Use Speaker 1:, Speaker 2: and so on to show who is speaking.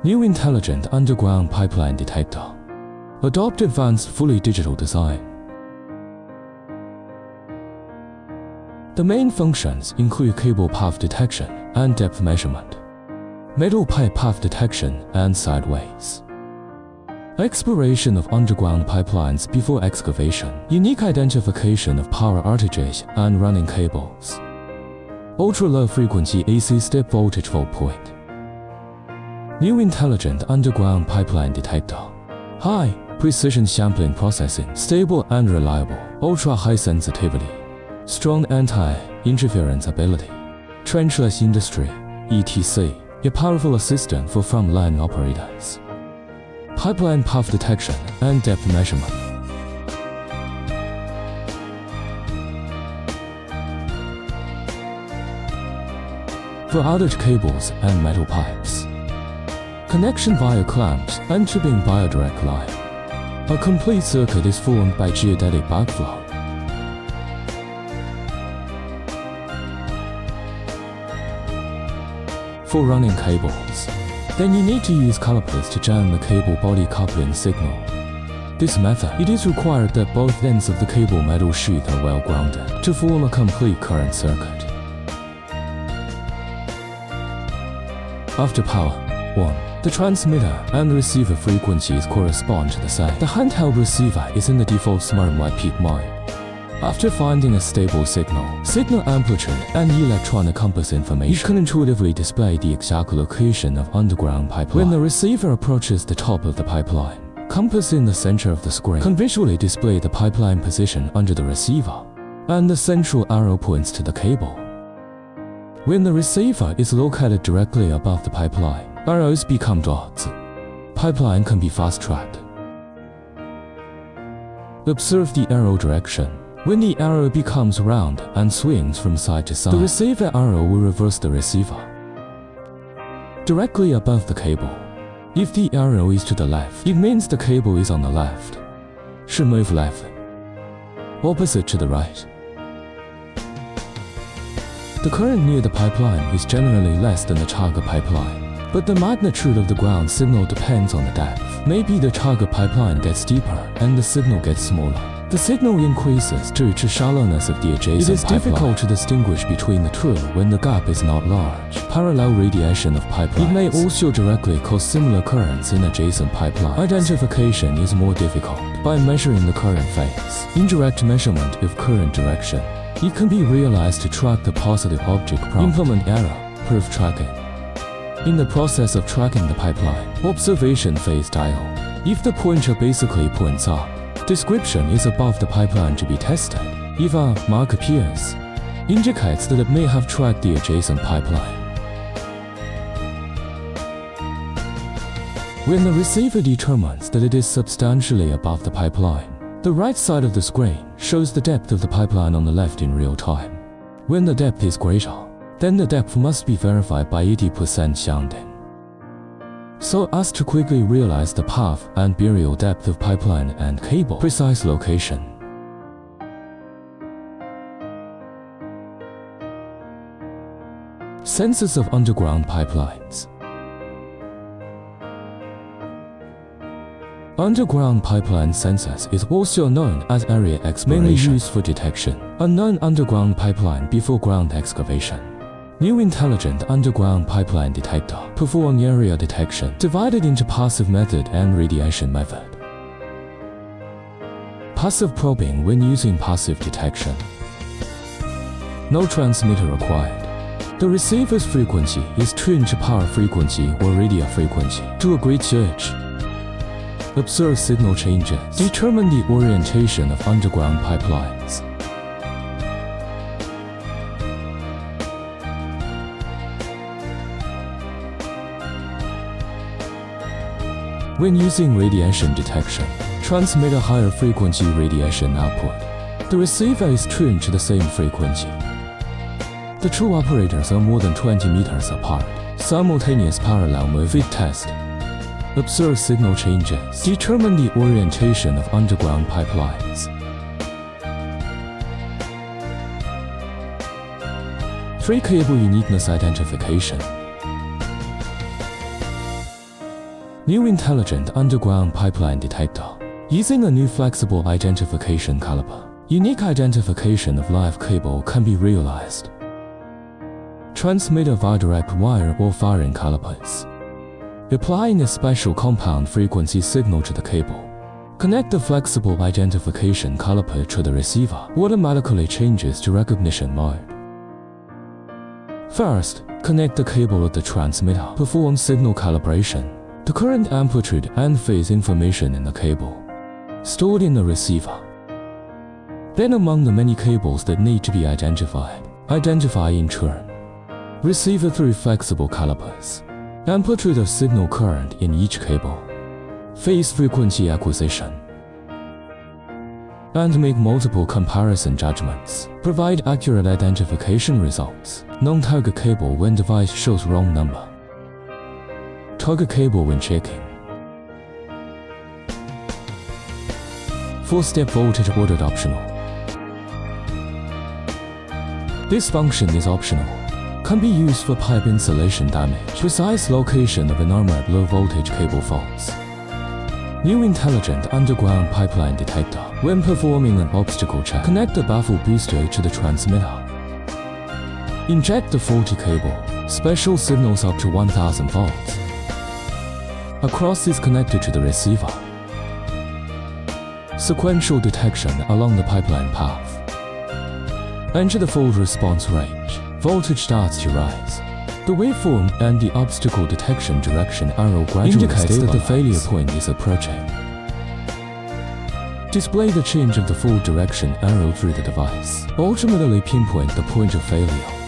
Speaker 1: New intelligent underground pipeline detector. Adopt advanced fully digital design. The main functions include cable path detection and depth measurement, metal pipe path detection and sideways, exploration of underground pipelines before excavation, unique identification of power outages and running cables, ultra-low frequency AC step voltage fault point. New intelligent underground pipeline detector. High precision sampling processing, stable and reliable, ultra-high sensitivity, strong anti-interference ability, trenchless industry, etc. A powerful assistant for frontline operators. Pipeline path detection and depth measurement. For outage cables and metal pipes. Connection via clamps and tubing via direct line. A complete circuit is formed by geodetic backflow. For running cables, then you need to use calipers to jam the cable body coupling signal. This method, it is required that both ends of the cable metal sheath are well grounded to form a complete current circuit. After power 1. The transmitter and receiver frequencies correspond to the same. The handheld receiver is in the default smart white peak mode. After finding a stable signal amplitude, and electronic compass information, you can intuitively display the exact location of underground pipeline. When the receiver approaches the top of the pipeline, compass in the center of the screen can visually display the pipeline position under the receiver, and the central arrow points to the cable. When the receiver is located directly above the pipeline, arrows become dots. Pipeline can be fast-tracked. Observe the arrow direction. When the arrow becomes round and swings from side to side, the receiver arrow will reverse the receiver directly above the cable. If the arrow is to the left, it means the cable is on the left. Should move left. Opposite to the right. The current near the pipeline is generally less than the target pipeline, but the magnitude of the ground signal depends on the depth. Maybe the target pipeline gets deeper and the signal gets smaller. The signal increases due to shallowness of the adjacent pipeline. It is difficult to distinguish between the two when the gap is not large. Parallel radiation of pipelines. It may also directly cause similar currents in adjacent pipelines. Identification is more difficult by measuring the current phase. Indirect measurement of current direction. It can be realized to track the positive object prompt. Implement error proof tracking. In the process of tracking the pipeline, observation phase dial. If the pointer basically points up, description is above the pipeline to be tested. If a mark appears, indicates that it may have tracked the adjacent pipeline. When the receiver determines that it is substantially above the pipeline, the right side of the screen shows the depth of the pipeline on the left in real time. When the depth is greater, then the depth must be verified by 80% sounding, so as to quickly realize the path and burial depth of pipeline and cable precise location. Sensors of underground pipelines. Underground pipeline sensors is also known as area exploration, mainly used for detection unknown underground pipeline before ground excavation. New intelligent underground pipeline detector perform area detection divided into passive method and radiation method. Passive probing when using passive detection. No transmitter required. The receiver's frequency is tuned to power frequency or radio frequency to a great surge. Observe signal changes. Determine the orientation of underground pipelines. When using radiation detection, transmit a higher frequency radiation output. The receiver is tuned to the same frequency. The two operators are more than 20 meters apart. Simultaneous parallel move fit test. Observe signal changes. Determine the orientation of underground pipelines. Three cable uniqueness identification. New intelligent underground pipeline detector. Using a new flexible identification caliper, unique identification of live cable can be realized. Transmitter via direct wire or firing calipers. Applying a special compound frequency signal to the cable. Connect the flexible identification caliper to the receiver. Automatically changes to recognition mode. First, connect the cable of the transmitter. Perform signal calibration. The current amplitude and phase information in the cable. Stored in the receiver. Then among the many cables that need to be identified, identify in turn. Receiver through flexible calipers. Amplitude of signal current in each cable. Phase frequency acquisition. And make multiple comparison judgments. Provide accurate identification results. Non-target cable when device shows wrong number. Target cable when checking. 4-step voltage ordered optional. This function is optional. Can be used for pipe insulation damage. Precise location of unarmored low voltage cable faults. New intelligent underground pipeline detector. When performing an obstacle check, connect the baffle booster to the transmitter. Inject the faulty cable. Special signals up to 1000 volts. A cross is connected to the receiver. Sequential detection along the pipeline path. Enter the fault response range. Voltage starts to rise. The waveform and the obstacle detection direction arrow gradually indicates that the failure point is approaching. Display the change of the fault direction arrow through the device. Ultimately pinpoint the point of failure.